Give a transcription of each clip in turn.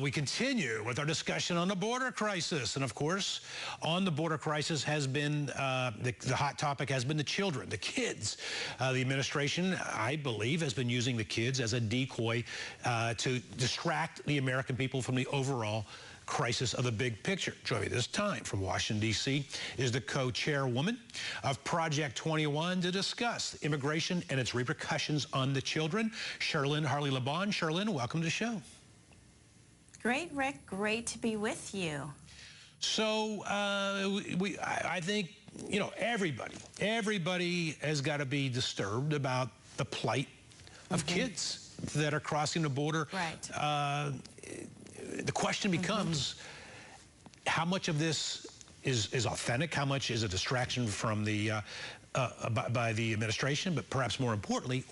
We continue with our discussion on the border crisis. And of course, on the border crisis has been, the hot topic has been the children, the kids. The administration, I believe, has been using the kids as a decoy to distract the American people from the overall crisis of the big picture. Joining me this time from Washington, D.C. is the co-chairwoman of Project 21 to discuss immigration and its repercussions on the children, Cherlynn Harley-LeBon. Cherlynn, welcome to the show. Great, Rick. Great to be with you. So I think, you know, everybody has got to be disturbed about the plight of kids that are crossing the border. Right. The question becomes, how much of this is authentic? How much is a distraction from the by the administration? But perhaps more importantly,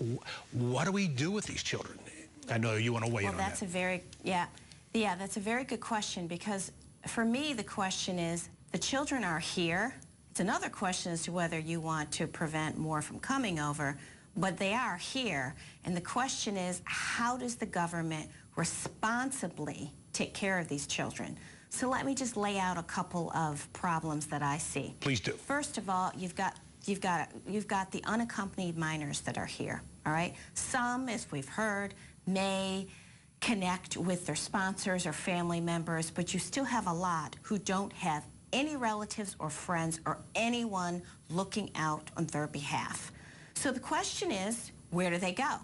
what do we do with these children? I know you want to weigh in on that. Well, that's a very, that's a very good question, because for me, the question is, the children are here. It's another question as to whether you want to prevent more from coming over, but they are here. And the question is, how does the government responsibly take care of these children? So let me just lay out a couple of problems that I see. Please do. First of all, you've got the unaccompanied minors that are here, all right? Some, as we've heard, may connect with their sponsors or family members, but you still have a lot who don't have any relatives or friends or anyone looking out on their behalf. So the question is, where do they go?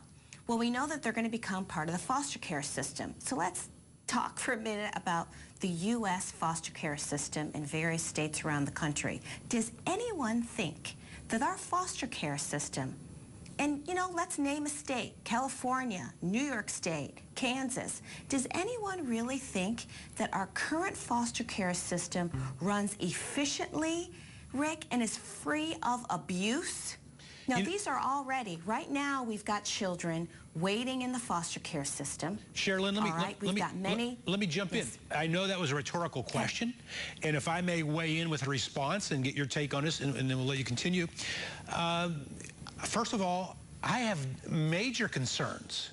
Well, we know that they're going to become part of the foster care system. So let's talk for a minute about the U.S. foster care system in various states around the country. Does anyone think that our foster care system, and, you know, let's name a state, California, New York State, Kansas, does anyone really think that our current foster care system runs efficiently, Rick, and is free of abuse? Now, these are already, right now, we've got children waiting in the foster care system. Cherlynn, let me jump in. I know that was a rhetorical question, and if I may weigh in with a response and get your take on this, and then we'll let you continue. First of all, I have major concerns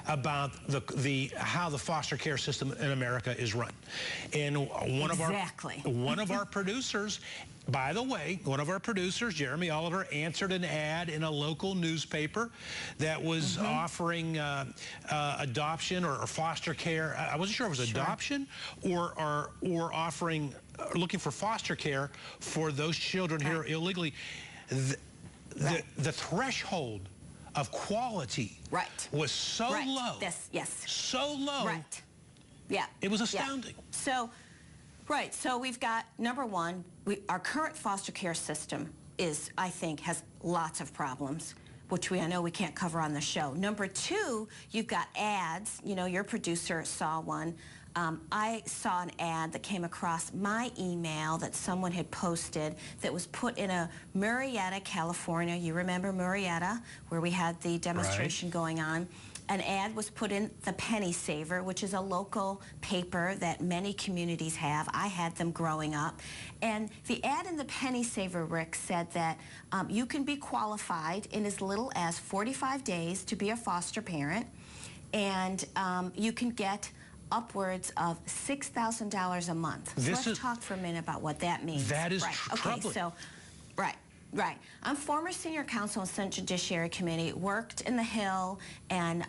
about how the foster care system in America is run. And one of our producers, by the way, one of our producers, Jeremy Oliver, answered an ad in a local newspaper that was offering adoption or foster care. I wasn't sure if it was adoption or offering, looking for foster care for those children here illegally. The threshold of quality was so low. So low. It was astounding. So we've got, number one, our current foster care system is, I think, has lots of problems, which I know we can't cover on the show. Number two, you've got ads. You know, your producer saw one. I saw an ad that came across my email that someone had posted that was put in a Murrieta, California. You remember Murrieta, where we had the demonstration going on. An ad was put in the Penny Saver, which is a local paper that many communities have. I had them growing up. And the ad in the Penny Saver, Rick, said that you can be qualified in as little as 45 days to be a foster parent, and you can get upwards of $6,000 a month. So let's talk for a minute about what that means. That is troubling. Okay, so, right. I'm former senior counsel in Senate Judiciary Committee, worked in the Hill and,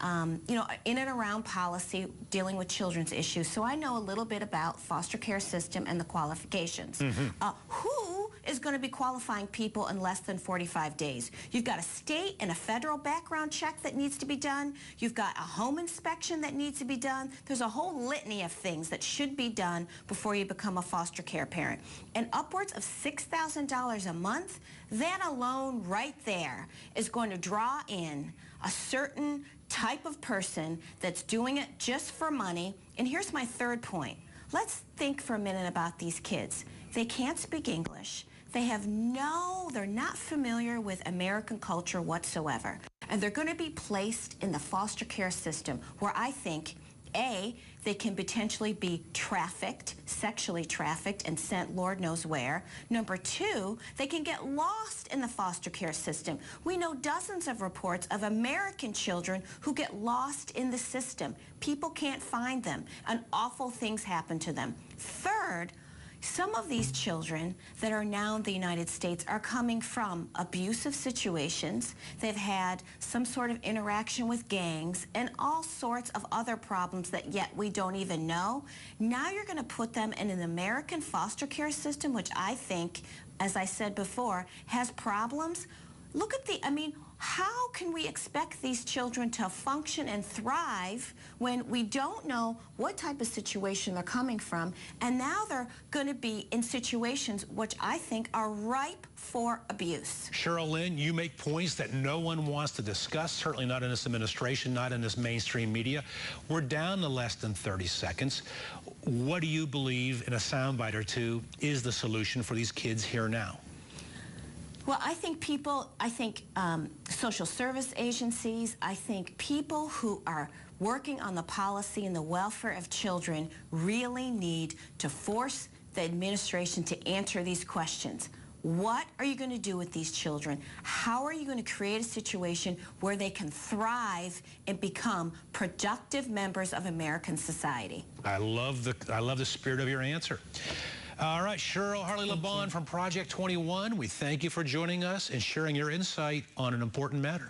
you know, in and around policy dealing with children's issues. So I know a little bit about foster care system and the qualifications. Who is going to be qualifying people in less than 45 days? You've got a state and a federal background check that needs to be done. You've got a home inspection that needs to be done. There's a whole litany of things that should be done before you become a foster care parent. And upwards of $6,000 a month, that alone right there is going to draw in a certain type of person that's doing it just for money. And here's my third point. Let's think for a minute about these kids. They can't speak English. They're not familiar with American culture whatsoever. And they're going to be placed in the foster care system where I think They can potentially be trafficked, sexually trafficked, and sent Lord knows where. Number two, they can get lost in the foster care system. We know dozens of reports of American children who get lost in the system. People can't find them, and awful things happen to them. Third, some of these children that are now in the United States are coming from abusive situations. They've had some sort of interaction with gangs and all sorts of other problems that yet we don't even know. Now you're going to put them in an American foster care system, which I think, as I said before, has problems. Look at how can we expect these children to function and thrive when we don't know what type of situation they're coming from, and now they're going to be in situations which I think are ripe for abuse. Cheryl Lynn, you make points that no one wants to discuss, certainly not in this administration, not in this mainstream media. We're down to less than 30 seconds. What do you believe, in a soundbite or two, is the solution for these kids here now? Well, I think social service agencies, I think people who are working on the policy and the welfare of children really need to force the administration to answer these questions. What are you going to do with these children? How are you going to create a situation where they can thrive and become productive members of American society? I love the spirit of your answer. All right, Cheryl Harley-LeBon from Project 21, we thank you for joining us and sharing your insight on an important matter.